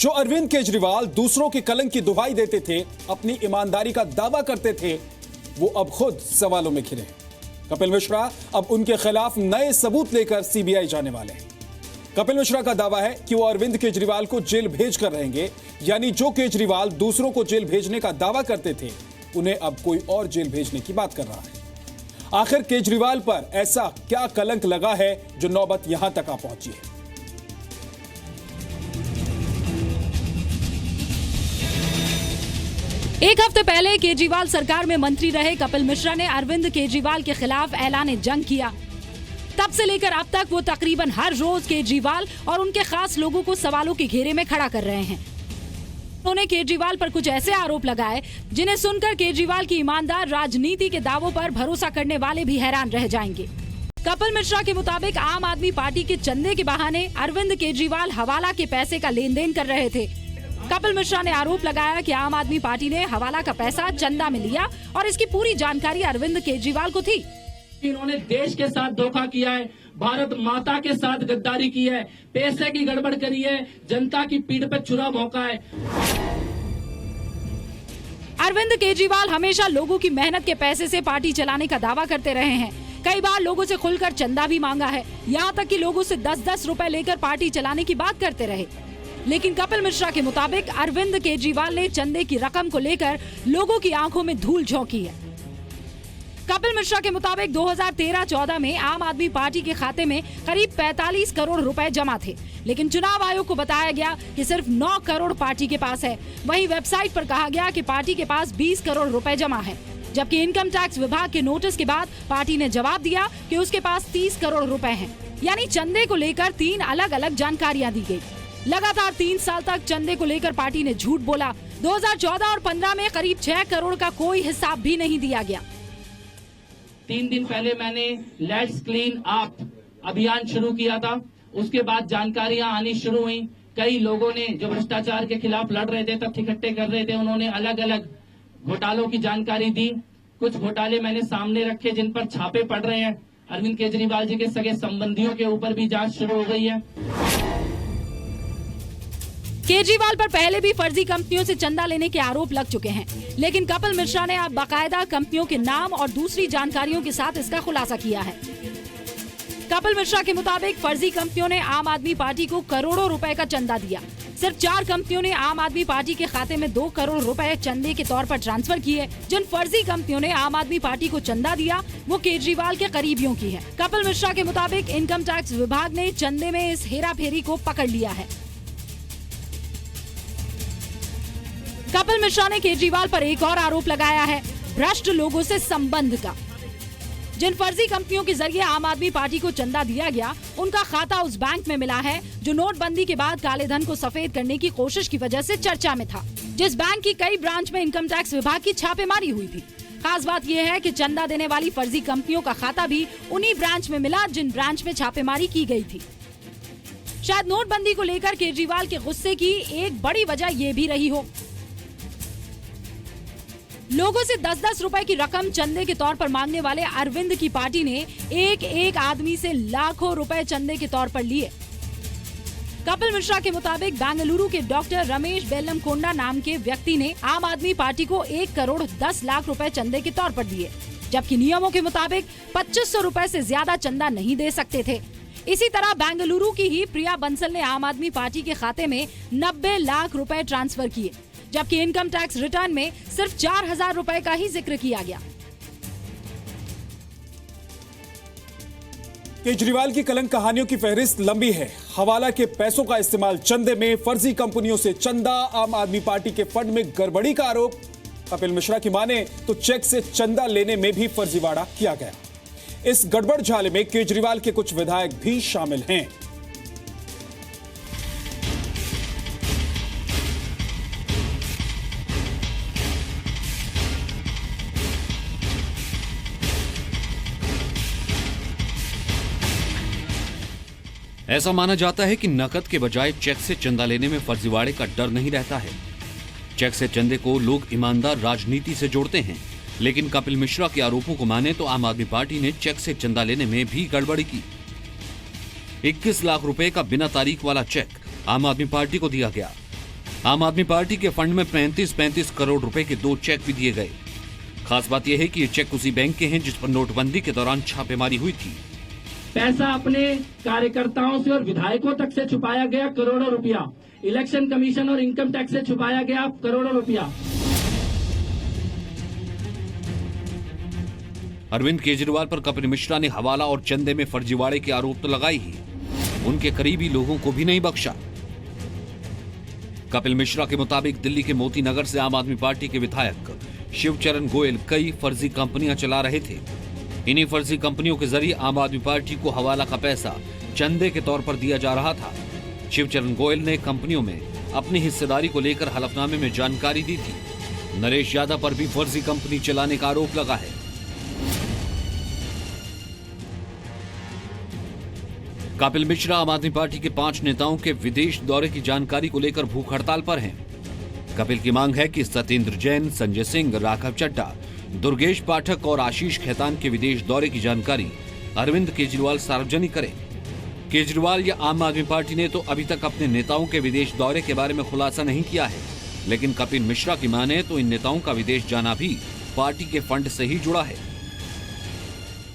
जो अरविंद केजरीवाल दूसरों के कलंक की दुहाई देते थे, अपनी ईमानदारी का दावा करते थे, वो अब खुद सवालों में घिरे। कपिल मिश्रा अब उनके खिलाफ नए सबूत लेकर सीबीआई जाने वाले हैं। कपिल मिश्रा का दावा है कि वो अरविंद केजरीवाल को जेल भेज कर रहेंगे, यानी जो केजरीवाल दूसरों को जेल भेजने का दावा करते थे, उन्हें अब कोई और जेल भेजने की बात कर रहा है। आखिर केजरीवाल पर ऐसा क्या कलंक लगा है जो नौबत यहां तक आ पहुंची है? एक हफ्ते पहले केजरीवाल सरकार में मंत्री रहे कपिल मिश्रा ने अरविंद केजरीवाल के खिलाफ ऐलान जंग किया। तब से लेकर अब तक वो तकरीबन हर रोज केजरीवाल और उनके खास लोगों को सवालों के घेरे में खड़ा कर रहे हैं। उन्होंने केजरीवाल पर कुछ ऐसे आरोप लगाए जिन्हें सुनकर केजरीवाल की ईमानदार राजनीति के दावों पर भरोसा करने वाले भी हैरान रह जाएंगे। कपिल मिश्रा के मुताबिक आम आदमी पार्टी के चंदे के बहाने अरविंद केजरीवाल हवाला के पैसे का लेन देन कर रहे थे। कपिल मिश्रा ने आरोप लगाया कि आम आदमी पार्टी ने हवाला का पैसा चंदा में लिया और इसकी पूरी जानकारी अरविंद केजरीवाल को थी। इन्होंने देश के साथ धोखा किया है, भारत माता के साथ गद्दारी की है, पैसे की गड़बड़ करी है, जनता की पीठ पर छुरा भोंका है। अरविंद केजरीवाल हमेशा लोगों की मेहनत के पैसे से पार्टी चलाने का दावा करते रहे हैं। कई बार लोगों से खुलकर चंदा भी मांगा है, यहाँ तक कि लोगों से 10-10 रुपए लेकर पार्टी चलाने की बात करते रहे। लेकिन कपिल मिश्रा के मुताबिक अरविंद केजरीवाल ने चंदे की रकम को लेकर लोगों की आंखों में धूल झोंकी है। कपिल मिश्रा के मुताबिक 2013-14 में आम आदमी पार्टी के खाते में करीब 45 करोड़ रुपए जमा थे, लेकिन चुनाव आयोग को बताया गया कि सिर्फ 9 करोड़ पार्टी के पास है। वहीं वेबसाइट पर कहा गया कि पार्टी के पास 20 करोड़ रुपए जमा है, जबकि इनकम टैक्स विभाग के नोटिस के बाद पार्टी ने जवाब दिया कि उसके पास 30 करोड़ रुपए हैं। यानी चंदे को लेकर 3 अलग अलग जानकारियां दी गई। लगातार 3 साल तक चंदे को लेकर पार्टी ने झूठ बोला। 2014 और 15 में करीब 6 करोड़ का कोई हिसाब भी नहीं दिया गया। 3 दिन पहले मैंने लेट्स क्लीन अप अभियान शुरू किया था। उसके बाद जानकारियां आनी शुरू हुई। कई लोगों ने जो भ्रष्टाचार के खिलाफ लड़ रहे थे, तथ्य इकट्ठे कर रहे थे, उन्होंने अलग अलग घोटालों की जानकारी दी। कुछ घोटाले मैंने सामने रखे जिन पर छापे पड़ रहे हैं। अरविंद केजरीवाल जी के सगे संबंधियों के ऊपर भी जांच शुरू हो गई है। केजरीवाल पर पहले भी फर्जी कंपनियों से चंदा लेने के आरोप लग चुके हैं, लेकिन कपिल मिश्रा ने अब बाकायदा कंपनियों के नाम और दूसरी जानकारियों के साथ इसका खुलासा किया है। कपिल मिश्रा के मुताबिक फर्जी कंपनियों ने आम आदमी पार्टी को करोड़ों रुपए का चंदा दिया। सिर्फ 4 कंपनियों ने आम आदमी पार्टी के खाते में 2 करोड़ रुपए चंदे के तौर पर ट्रांसफर किए। जिन फर्जी कंपनियों ने आम आदमी पार्टी को चंदा दिया, वो केजरीवाल के करीबियों की है। कपिल मिश्रा के मुताबिक इनकम टैक्स विभाग ने चंदे में इस हेरा फेरी को पकड़ लिया है। कपिल मिश्रा ने केजरीवाल पर एक और आरोप लगाया है, भ्रष्ट लोगों से संबंध का। जिन फर्जी कंपनियों के जरिए आम आदमी पार्टी को चंदा दिया गया, उनका खाता उस बैंक में मिला है जो नोटबंदी के बाद काले धन को सफेद करने की कोशिश की वजह से चर्चा में था, जिस बैंक की कई ब्रांच में इनकम टैक्स विभाग की छापेमारी हुई थी। खास बात यह है कि चंदा देने वाली फर्जी कंपनियों का खाता भी उन्हीं ब्रांच में मिला जिन ब्रांच में छापेमारी की गई थी। शायद नोटबंदी को लेकर केजरीवाल के गुस्से की एक बड़ी वजह ये भी रही हो। लोगों से 10-10 रुपए की रकम चंदे के तौर पर मांगने वाले अरविंद की पार्टी ने एक आदमी से लाखों रुपए चंदे के तौर पर लिए। कपिल मिश्रा के मुताबिक बेंगलुरु के डॉक्टर रमेश बेल्लमकोंडा नाम के व्यक्ति ने आम आदमी पार्टी को 1 करोड़ 10 लाख रुपए चंदे के तौर पर दिए, जबकि नियमों के मुताबिक 2500 रुपए से ज्यादा चंदा नहीं दे सकते थे। इसी तरह बेंगलुरु की ही प्रिया बंसल ने आम आदमी पार्टी के खाते में 90 लाख रुपए ट्रांसफर किए, जबकि इनकम टैक्स रिटर्न में सिर्फ 4000 रुपए का ही जिक्र किया गया। केजरीवाल की कलंक कहानियों की फहरिस्त लंबी है। हवाला के पैसों का इस्तेमाल चंदे में, फर्जी कंपनियों से चंदा, आम आदमी पार्टी के फंड में गड़बड़ी का आरोप। कपिल मिश्रा की माने तो चेक से चंदा लेने में भी फर्जीवाड़ा किया गया। इस गड़बड़ झाले में केजरीवाल के कुछ विधायक भी शामिल हैं। ऐसा माना जाता है कि नकद के बजाय चेक से चंदा लेने में फर्जीवाड़े का डर नहीं रहता है। चेक से चंदे को लोग ईमानदार राजनीति से जोड़ते हैं, लेकिन कपिल मिश्रा के आरोपों को माने तो आम आदमी पार्टी ने चेक से चंदा लेने में भी गड़बड़ी की। 21 लाख रुपए का बिना तारीख वाला चेक आम आदमी पार्टी को दिया गया। आम आदमी पार्टी के फंड में 35 करोड़ रुपए के 2 चेक भी दिए गए। खास बात यह है कि ये चेक उसी बैंक के हैं जिस पर नोटबंदी के दौरान छापेमारी हुई थी। पैसा अपने कार्यकर्ताओं से और विधायकों तक से छुपाया गया करोड़ों रुपया, इलेक्शन कमीशन और इनकम टैक्स से छुपाया गया करोड़ों रुपया। अरविंद केजरीवाल पर कपिल मिश्रा ने हवाला और चंदे में फर्जीवाड़े के आरोप तो लगाए ही, उनके करीबी लोगों को भी नहीं बख्शा। कपिल मिश्रा के मुताबिक दिल्ली के मोती नगर से आम आदमी पार्टी के विधायक शिवचरण गोयल कई फर्जी कंपनियां चला रहे थे। इन्हीं फर्जी कंपनियों के जरिए आम आदमी पार्टी को हवाला का पैसा चंदे के तौर पर दिया जा रहा था। शिवचरण गोयल ने कंपनियों में अपनी हिस्सेदारी को लेकर हलफनामे में जानकारी दी थी। नरेश यादव पर भी फर्जी कंपनी चलाने का आरोप लगा है। कपिल मिश्रा आम आदमी पार्टी के 5 नेताओं के विदेश दौरे की जानकारी को लेकर भूख हड़ताल पर हैं। कपिल की मांग है कि सत्येंद्र जैन, संजय सिंह, राघव चड्ढा, दुर्गेश पाठक और आशीष खेतान के विदेश दौरे की जानकारी अरविंद केजरीवाल सार्वजनिक करें। केजरीवाल या आम आदमी पार्टी ने तो अभी तक अपने नेताओं के विदेश दौरे के बारे में खुलासा नहीं किया है, लेकिन कपिल मिश्रा की माने तो इन नेताओं का विदेश जाना भी पार्टी के फंड से ही जुड़ा है।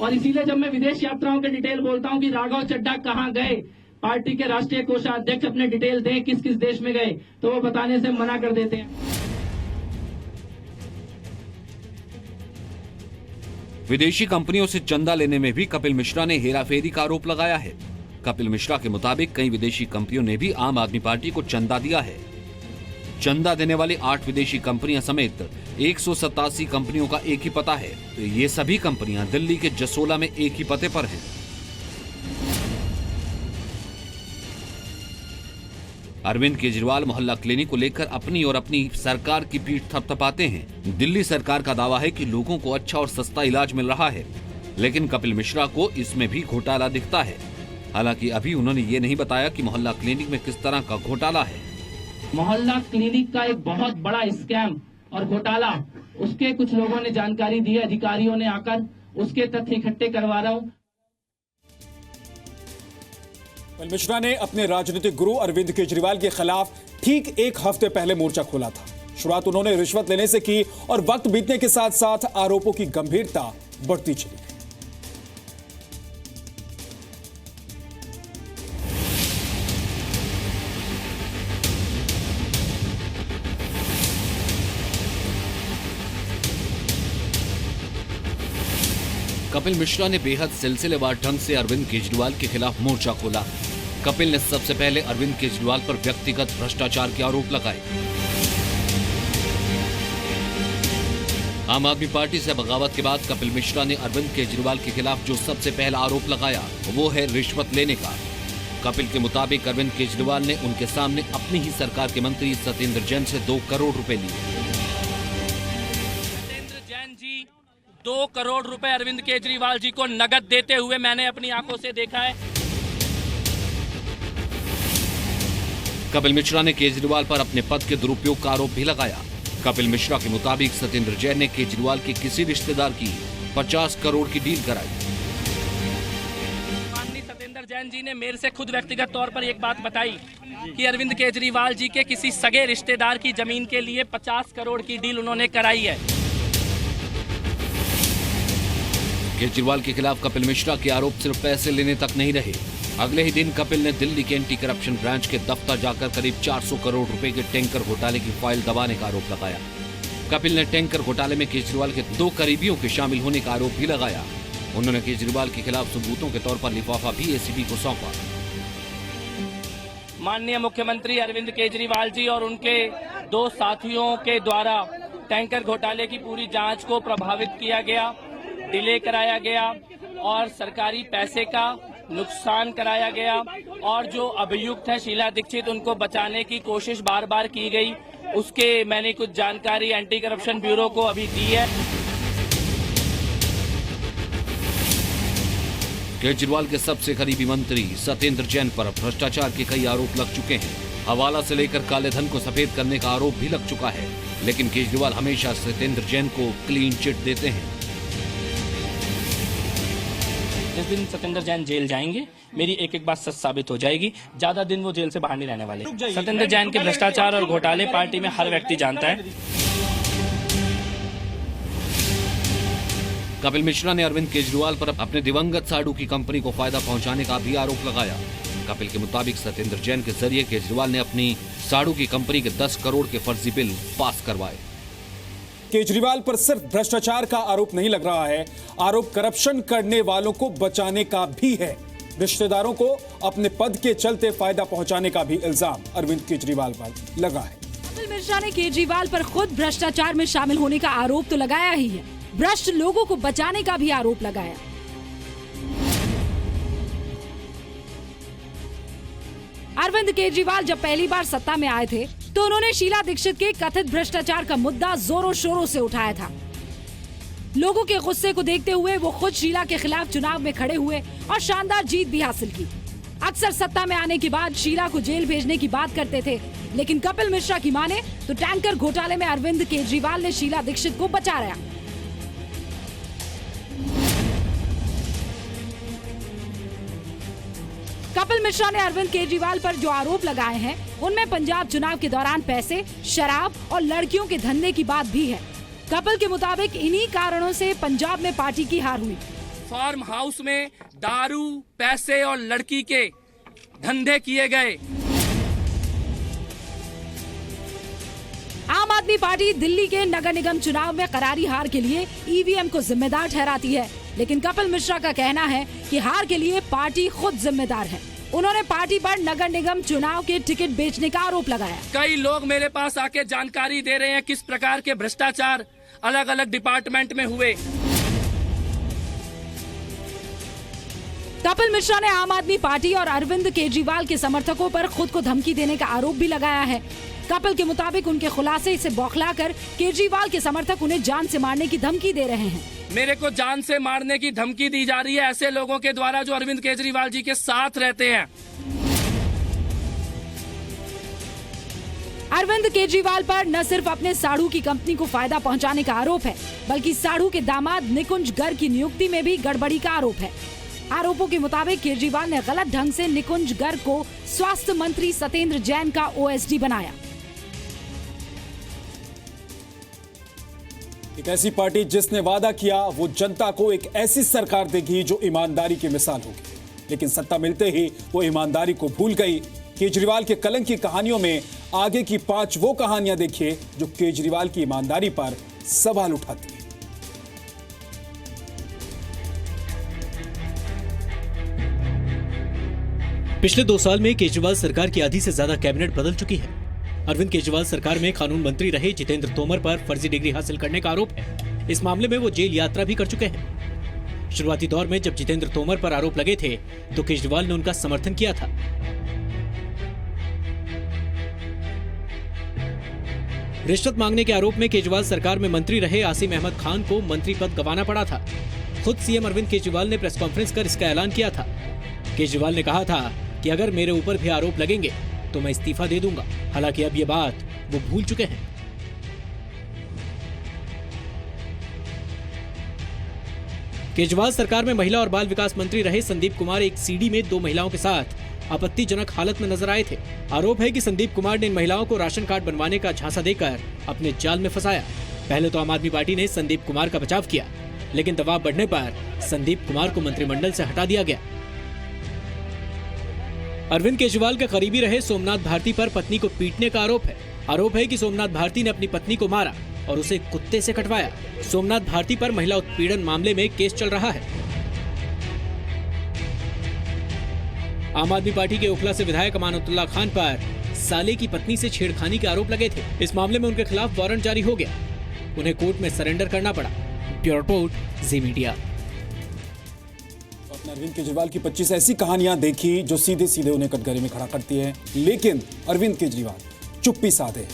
और इसीलिए जब मैं विदेश यात्राओं के डिटेल बोलता हूं कि राघव चड्ढा कहां गए, पार्टी के राष्ट्रीय कोषाध्यक्ष अपने डिटेल दें किस किस देश में गए, तो वो बताने से मना कर देते हैं। विदेशी कंपनियों से चंदा लेने में भी कपिल मिश्रा ने हेराफेरी का आरोप लगाया है। कपिल मिश्रा के मुताबिक कई विदेशी कंपनियों ने भी आम आदमी पार्टी को चंदा दिया है। चंदा देने वाली 8 विदेशी कंपनियां समेत 187 कंपनियों का एक ही पता है। तो ये सभी कंपनियां दिल्ली के जसोला में एक ही पते पर हैं। अरविंद केजरीवाल मोहल्ला क्लिनिक को लेकर अपनी और अपनी सरकार की पीठ थपथपाते हैं। दिल्ली सरकार का दावा है कि लोगों को अच्छा और सस्ता इलाज मिल रहा है, लेकिन कपिल मिश्रा को इसमें भी घोटाला दिखता है। हालांकि अभी उन्होंने ये नहीं बताया कि मोहल्ला क्लिनिक में किस तरह का घोटाला है। मोहल्ला क्लिनिक का एक बहुत बड़ा स्कैम और घोटाला, उसके कुछ लोगों ने जानकारी दी है, अधिकारियों ने आकर उसके तथ्य इकट्ठे करवा रहा हूँ। कपिल मिश्रा ने अपने राजनीतिक गुरु अरविंद केजरीवाल के खिलाफ ठीक 1 हफ्ते पहले मोर्चा खोला था। शुरुआत उन्होंने रिश्वत लेने से की और वक्त बीतने के साथ साथ आरोपों की गंभीरता बढ़ती चली गई। कपिल मिश्रा ने बेहद सिलसिलेवार ढंग से अरविंद केजरीवाल के खिलाफ मोर्चा खोला। कपिल ने सबसे पहले अरविंद केजरीवाल पर व्यक्तिगत भ्रष्टाचार के आरोप लगाए। आम आदमी पार्टी से बगावत के बाद कपिल मिश्रा ने अरविंद केजरीवाल के खिलाफ जो सबसे पहला आरोप लगाया वो है रिश्वत लेने का। कपिल के मुताबिक अरविंद केजरीवाल ने उनके सामने अपनी ही सरकार के मंत्री सत्येंद्र जैन से 2 करोड़ रुपए लिए। 2 करोड़ रुपए अरविंद केजरीवाल जी को नगद देते हुए मैंने अपनी आंखों से देखा है। कपिल मिश्रा ने केजरीवाल पर अपने पद के दुरुपयोग का आरोप भी लगाया। कपिल मिश्रा के मुताबिक सत्येंद्र जैन ने केजरीवाल के किसी रिश्तेदार की 50 करोड़ की डील कराई। माननीय सत्येंद्र जैन जी ने मेरे से खुद व्यक्तिगत तौर पर एक बात बताई कि अरविंद केजरीवाल जी के किसी सगे रिश्तेदार की जमीन के लिए 50 करोड़ की डील उन्होंने कराई है। केजरीवाल के खिलाफ कपिल मिश्रा के आरोप सिर्फ पैसे लेने तक नहीं रहे। अगले ही दिन कपिल ने दिल्ली के एंटी करप्शन ब्रांच के दफ्तर जाकर करीब 400 करोड़ रुपए के टैंकर घोटाले की फाइल दबाने का आरोप लगाया। कपिल ने टैंकर घोटाले में केजरीवाल के 2 करीबियों के शामिल होने का आरोप भी लगाया। उन्होंने केजरीवाल के खिलाफ सबूतों के तौर पर लिफाफा भी एसीबी को सौंपा। माननीय मुख्यमंत्री अरविंद केजरीवाल जी और उनके 2 साथियों के द्वारा टैंकर घोटाले की पूरी जांच को प्रभावित किया गया, डिले कराया गया और सरकारी पैसे का नुकसान कराया गया और जो अभियुक्त है शीला दीक्षित उनको बचाने की कोशिश बार बार की गई। उसके मैंने कुछ जानकारी एंटी करप्शन ब्यूरो को अभी दी है। केजरीवाल के सबसे करीबी मंत्री सत्येंद्र जैन पर भ्रष्टाचार के कई आरोप लग चुके हैं। हवाला से लेकर काले धन को सफेद करने का आरोप भी लग चुका है, लेकिन केजरीवाल हमेशा सत्येंद्र जैन को क्लीन चिट देते हैं। जिस दिन सत्येंद्र जैन जेल जाएंगे मेरी एक एक बात सच साबित हो जाएगी। ज्यादा दिन वो जेल से बाहर नहीं रहने वाले। सत्येंद्र जैन के भ्रष्टाचार और घोटाले पार्टी में हर व्यक्ति जानता है। कपिल मिश्रा ने अरविंद केजरीवाल पर अपने दिवंगत साडू की कंपनी को फायदा पहुंचाने का भी आरोप लगाया। कपिल के मुताबिक सत्येंद्र जैन के जरिए केजरीवाल ने अपनी साडू की कंपनी के 10 करोड़ के फर्जी बिल पास करवाए। केजरीवाल पर सिर्फ भ्रष्टाचार का आरोप नहीं लग रहा है, आरोप करप्शन करने वालों को बचाने का भी है। रिश्तेदारों को अपने पद के चलते फायदा पहुंचाने का भी इल्जाम अरविंद केजरीवाल पर लगा है। कपिल मिश्रा ने केजरीवाल पर खुद भ्रष्टाचार में शामिल होने का आरोप तो लगाया ही है, भ्रष्ट लोगों को बचाने का भी आरोप लगाया। अरविंद केजरीवाल जब पहली बार सत्ता में आए थे तो उन्होंने शीला दीक्षित के कथित भ्रष्टाचार का मुद्दा जोरों शोरों से उठाया था। लोगों के गुस्से को देखते हुए वो खुद शीला के खिलाफ चुनाव में खड़े हुए और शानदार जीत भी हासिल की। अक्सर सत्ता में आने के बाद शीला को जेल भेजने की बात करते थे, लेकिन कपिल मिश्रा की माने तो टैंकर घोटाले में अरविंद केजरीवाल ने शीला दीक्षित को बचाया। कपिल मिश्रा ने अरविंद केजरीवाल पर जो आरोप लगाए हैं उनमें पंजाब चुनाव के दौरान पैसे, शराब और लड़कियों के धंधे की बात भी है। कपिल के मुताबिक इन्हीं कारणों से पंजाब में पार्टी की हार हुई। फार्म हाउस में दारू, पैसे और लड़की के धंधे किए गए। आम आदमी पार्टी दिल्ली के नगर निगम चुनाव में करारी हार के लिए ईवीएम को जिम्मेदार ठहराती है, लेकिन कपिल मिश्रा का कहना है कि हार के लिए पार्टी खुद जिम्मेदार है। उन्होंने पार्टी पर नगर निगम चुनाव के टिकट बेचने का आरोप लगाया। कई लोग मेरे पास आके जानकारी दे रहे हैं किस प्रकार के भ्रष्टाचार अलग अलग डिपार्टमेंट में हुए। कपिल मिश्रा ने आम आदमी पार्टी और अरविंद केजरीवाल के समर्थकों पर खुद को धमकी देने का आरोप भी लगाया है। कपिल के मुताबिक उनके खुलासे से बौखलाकर केजरीवाल के समर्थक उन्हें जान से मारने की धमकी दे रहे हैं। मेरे को जान से मारने की धमकी दी जा रही है ऐसे लोगों के द्वारा जो अरविंद केजरीवाल जी के साथ रहते हैं। अरविंद केजरीवाल पर न सिर्फ अपने साढ़ू की कंपनी को फायदा पहुंचाने का आरोप है, बल्कि साढ़ू के दामाद निकुंज गर्ग की नियुक्ति में भी गड़बड़ी का आरोप है। आरोपों के मुताबिक केजरीवाल ने गलत ढंग से निकुंज गर्ग को स्वास्थ्य मंत्री सत्येंद्र जैन का ओएसडी बनाया। एक ऐसी पार्टी जिसने वादा किया वो जनता को एक ऐसी सरकार देगी जो ईमानदारी की मिसाल होगी, लेकिन सत्ता मिलते ही वो ईमानदारी को भूल गई। केजरीवाल के कलंक की कहानियों में आगे की 5 वो कहानियां देखिए जो केजरीवाल की ईमानदारी पर सवाल उठाती है। पिछले 2 साल में केजरीवाल सरकार की आधी से ज्यादा कैबिनेट बदल चुकी है। अरविंद केजरीवाल सरकार में कानून मंत्री रहे जितेंद्र तोमर पर फर्जी डिग्री हासिल करने का आरोप है। इस मामले में वो जेल यात्रा भी कर चुके हैं। शुरुआती दौर में जब जितेंद्र तोमर पर आरोप लगे थे तो केजरीवाल ने उनका समर्थन किया था। रिश्वत मांगने के आरोप में केजरीवाल सरकार में मंत्री रहे आसिम अहमद खान को मंत्री पद गंवाना पड़ा था। खुद सीएम अरविंद केजरीवाल ने प्रेस कॉन्फ्रेंस कर इसका ऐलान किया था। केजरीवाल ने कहा था कि अगर मेरे ऊपर भी आरोप लगेंगे तो मैं इस्तीफा दे दूंगा। हालांकि अब ये बात वो भूल चुके हैं। केजरीवाल सरकार में महिला और बाल विकास मंत्री रहे संदीप कुमार एक सीडी में 2 महिलाओं के साथ आपत्तिजनक हालत में नजर आए थे। आरोप है कि संदीप कुमार ने इन महिलाओं को राशन कार्ड बनवाने का झांसा देकर अपने जाल में फंसाया। पहले तो आम आदमी पार्टी ने संदीप कुमार का बचाव किया, लेकिन दबाव बढ़ने पर संदीप कुमार को मंत्रिमंडल से हटा दिया गया। अरविंद केजरीवाल के करीबी रहे सोमनाथ भारती पर पत्नी को पीटने का आरोप है। आरोप है कि सोमनाथ भारती ने अपनी पत्नी को मारा और उसे कुत्ते से कटवाया। सोमनाथ भारती पर महिला उत्पीड़न मामले में केस चल रहा है। आम आदमी पार्टी के ओखला से विधायक अमानतुल्लाह खान पर साले की पत्नी से छेड़खानी के आरोप लगे थे। इस मामले में उनके खिलाफ वारंट जारी हो गया। उन्हें कोर्ट में सरेंडर करना पड़ा। ब्यूरो रिपोर्ट, जी मीडिया। अरविंद केजरीवाल की 25 ऐसी कहानियां देखी जो सीधे सीधे उन्हें कटघरे में खड़ा करती है, लेकिन अरविंद केजरीवाल चुप्पी साधे।